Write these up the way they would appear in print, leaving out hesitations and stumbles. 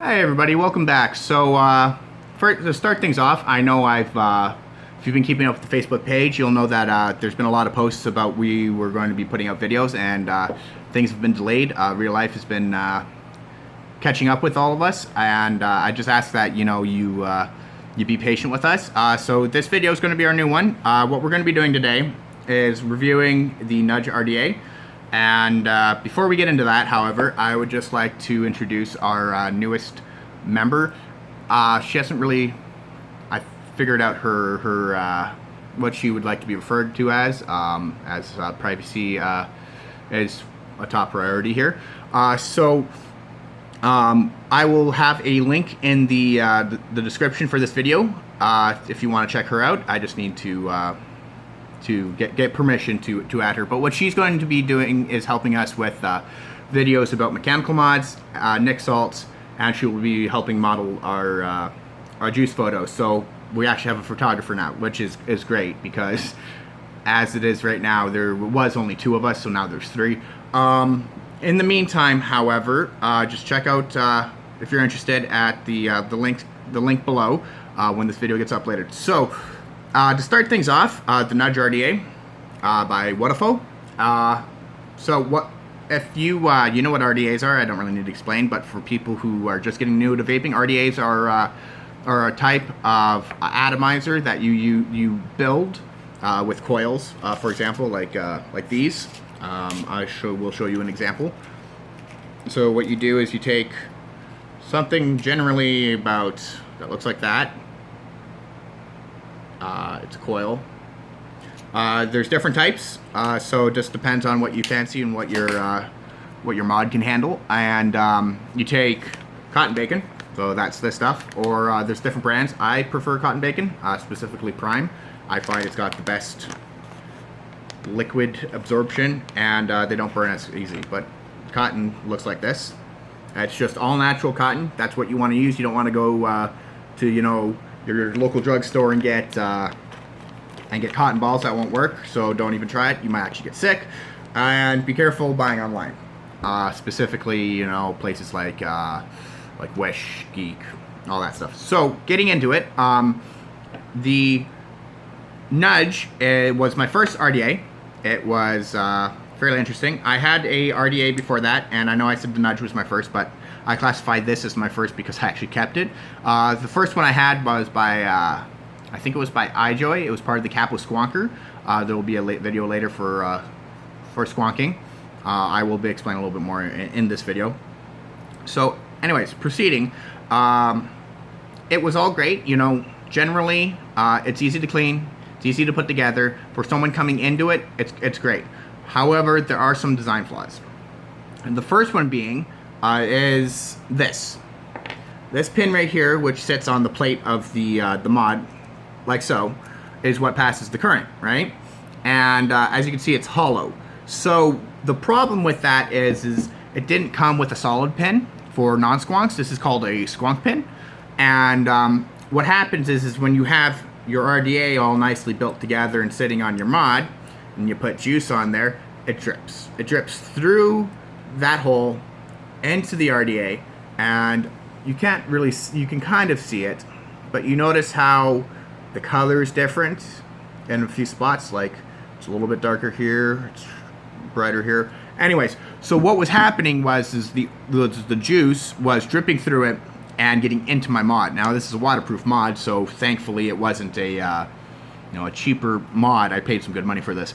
Hey everybody, welcome back. So, to start things off, I know if you've been keeping up with the Facebook page, you'll know that there's been a lot of posts about we were going to be putting out videos, and things have been delayed. Real life has been catching up with all of us, and I just ask that you be patient with us. So this video is going to be our new one. What we're going to be doing today is reviewing the Nudge RDA. And before we get into that, however, I would just like to introduce our newest member. She hasn't really, I figured out her what she would like to be referred to as privacy is a top priority here. So I will have a link in the description for this video if you want to check her out. I just need to get permission to add her. But what she's going to be doing is helping us with videos about mechanical mods, Nick salts, and she will be helping model our juice photos. So we actually have a photographer now, which is great, because as it is right now, there was only 2 of us, so now there's 3. In the meantime, however, just check out if you're interested at the link below when this video gets uploaded. So to start things off, the Nudge RDA by Wotofo. So what if you know what RDAs are? I don't really need to explain, but for people who are just getting new to vaping, RDAs are a type of atomizer that you build with coils. For example, like these. We'll show you an example. So what you do is you take something generally about that looks like that. It's a coil. There's different types, so it just depends on what you fancy and what your mod can handle. And you take cotton bacon, so that's this stuff, or there's different brands. I prefer cotton bacon, specifically Prime. I find it's got the best liquid absorption, and they don't burn as easy. But cotton looks like this. It's just all natural cotton. That's what you want to use. You don't want to go to your local drugstore and get cotton balls. That won't work, so don't even try it. You might actually get sick. And be careful buying online, specifically places like Wish, Geek, all that stuff. So getting into it, the Nudge was my first RDA. It was fairly interesting. I had a RDA before that, and I know I said the Nudge was my first, but I classified this as my first because I actually kept it. The first one I had was by, I think it was by iJoy. It was part of the Capo Squonker. There will be a video later for squonking. I will be explaining a little bit more in this video. So anyways, proceeding. It was all great. Generally, it's easy to clean. It's easy to put together. For someone coming into it, it's great. However, there are some design flaws. And the first one being is this pin right here, which sits on the plate of the mod, like so, is what passes the current, right? And as you can see, it's hollow. So the problem with that is it didn't come with a solid pin for non-squonks. This is called a squonk pin. And what happens is when you have your RDA all nicely built together and sitting on your mod, and you put juice on there, it drips. It drips through that hole into the RDA, and you can't really, you can kind of see it, but you notice how the color is different in a few spots. Like it's a little bit darker here, it's brighter here. Anyways, so what was happening was the juice was dripping through it and getting into my mod. Now this is a waterproof mod, so thankfully it wasn't a cheaper mod. I paid some good money for this,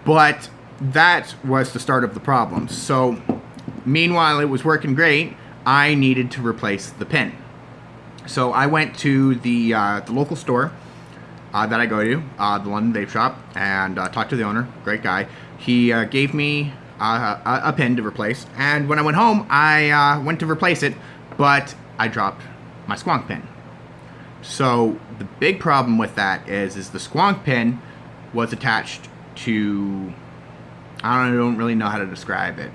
but that was the start of the problem. So meanwhile it was working great, I needed to replace the pin. So I went to the local store that I go to, the London Vape Shop, and talked to the owner. Great guy. He gave me a pin to replace, and when I went home, I went to replace it, but I dropped my squonk pin. So the big problem with that is the squonk pin was attached to, I don't really know how to describe it.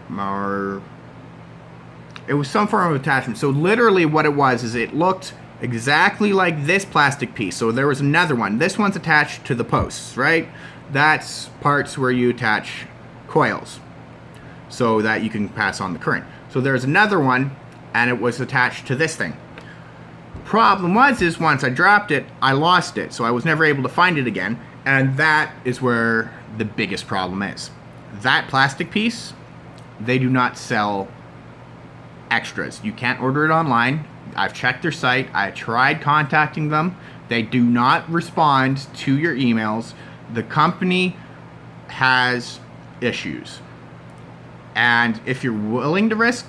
It was some form of attachment. So literally what it was is it looked exactly like this plastic piece. So there was another one. This one's attached to the posts, right? That's parts where you attach coils so that you can pass on the current. So there's another one and it was attached to this thing. Problem was is once I dropped it, I lost it, so I was never able to find it again, and that is where the biggest problem is. That plastic piece, they do not sell extras. You can't order it online. I've checked their site. I tried contacting them. They do not respond to your emails. The company has issues. And if you're willing to risk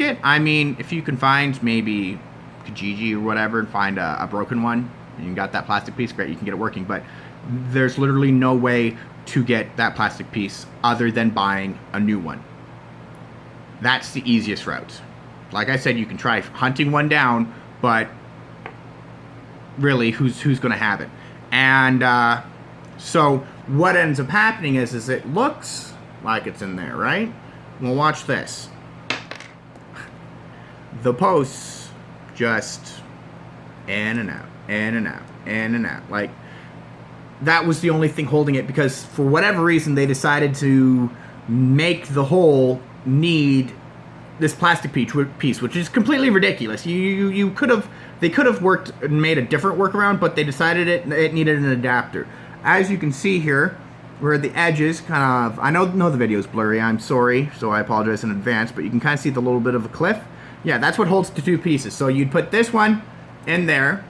it, I mean, if you can find maybe Kijiji or whatever and find a broken one, and you got that plastic piece, great, you can get it working. But there's literally no way to get that plastic piece other than buying a new one. That's the easiest route. Like I said, you can try hunting one down, but really, who's going to have it? And so what ends up happening is it looks like it's in there, right? Well, watch this. The posts just in and out, in and out, in and out. Like, that was the only thing holding it, because for whatever reason they decided to make the hole need this plastic piece, which is completely ridiculous. They could have worked and made a different workaround, but they decided it needed an adapter. As you can see here, where the edges kind of, I know the video is blurry, I'm sorry, so I apologize in advance, but you can kind of see the little bit of a cliff. Yeah, that's what holds the two pieces. So you'd put this one in there,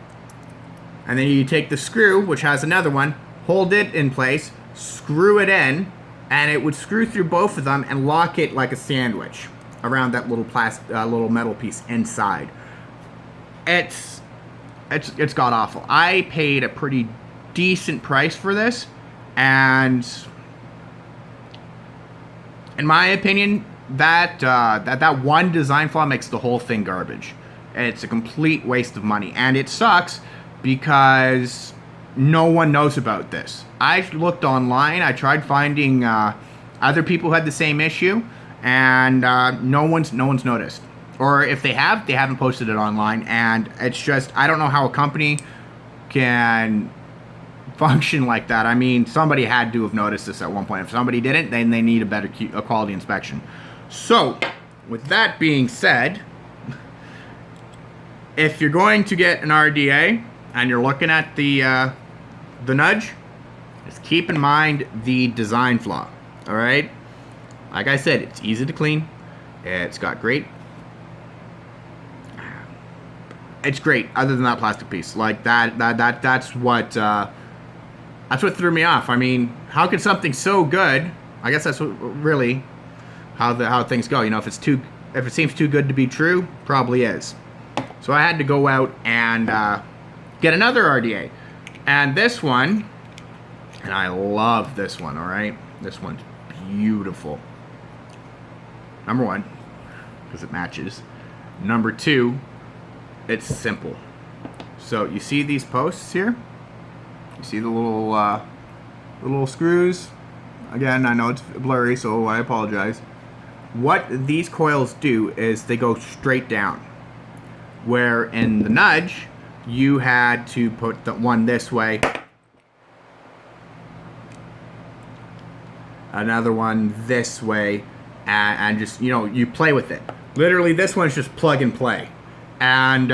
and then you take the screw, which has another one, hold it in place, screw it in, and it would screw through both of them and lock it like a sandwich around that little little metal piece inside. It's god awful. I paid a pretty decent price for this, and in my opinion, that one design flaw makes the whole thing garbage. It's a complete waste of money, and it sucks because no one knows about this. I looked online. I tried finding other people who had the same issue, and no one's noticed. Or if they have, they haven't posted it online. And it's just, I don't know how a company can function like that. I mean, somebody had to have noticed this at one point. If somebody didn't, then they need a quality inspection. So, with that being said, if you're going to get an RDA and you're looking at the nudge, just keep in mind the design flaw. All right, like I said, it's easy to clean. It's got great. It's great. Other than that plastic piece, like that's what threw me off. I mean, how could something so good? I guess that's really how things go. You know, if it seems too good to be true, probably is. So I had to go out and get another RDA, and this one, and I love this one. All right, this one's beautiful. Number one, because it matches. Number two, it's simple. So you see these posts here? You see the little screws? Again, I know it's blurry, so I apologize. What these coils do is they go straight down. Where in the nudge, you had to put the one this way, another one this way, and just, you know, you play with it. Literally, this one's just plug and play. And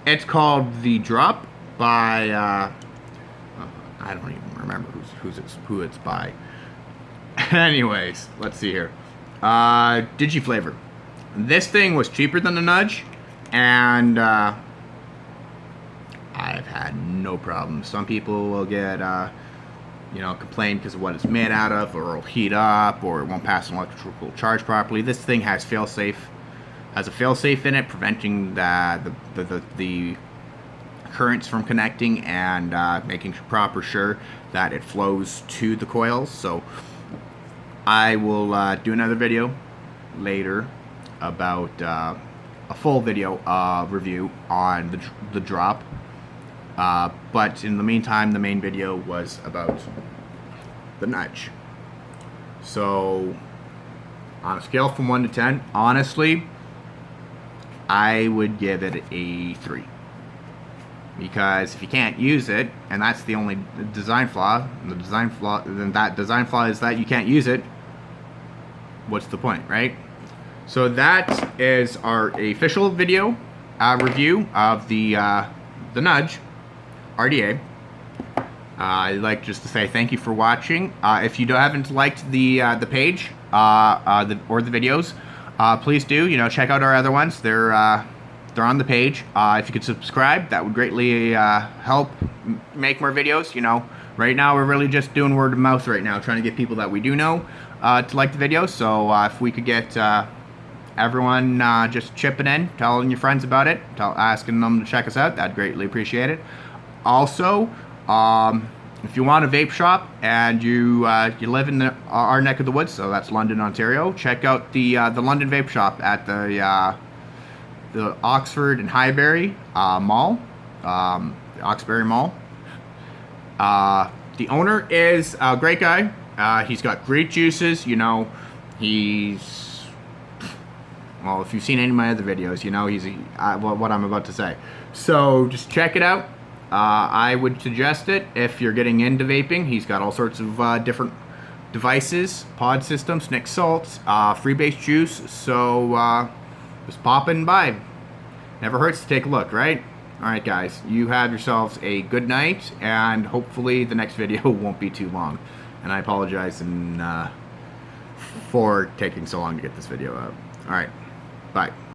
it's called The Drop by, I don't even remember who it's by. Anyways, let's see here. DigiFlavor. This thing was cheaper than the Nudge, and I've had no problems. Some people will get, complain because of what it's made out of, or it'll heat up, or it won't pass an electrical charge properly. This thing has has a fail-safe in it, preventing the currents from connecting, and making sure that it flows to the coils. So I will do another video later about a full video review on the drop. But in the meantime, the main video was about the nudge. So on a scale from 1 to 10, honestly, I would give it a 3. Because if you can't use it, and that's the only design flaw, then that design flaw is that you can't use it, what's the point, right? So that is our official video review of the Nudge RDA. I'd like just to say thank you for watching. If you haven't liked the page or the videos, please do. You know, check out our other ones. They're on the page. If you could subscribe, that would greatly help make more videos. You know, right now we're really just doing word of mouth right now, trying to get people that we do know to like the videos. So if we could get everyone just chipping in, telling your friends about it, asking them to check us out, I'd greatly appreciate it. Also, if you want a vape shop and you live in our neck of the woods, so that's London, Ontario, check out the London Vape Shop at the Oxford and Highbury Mall, the Oxbury Mall. The owner is a great guy. He's got great juices. You know, well, if you've seen any of my other videos, you know he's what I'm about to say. So just check it out. I would suggest it if you're getting into vaping. He's got all sorts of different devices, pod systems, nic salts, freebase juice. So just pop in by. Never hurts to take a look, right? All right, guys. You have yourselves a good night, and hopefully the next video won't be too long. And I apologize for taking so long to get this video out. All right. Bye.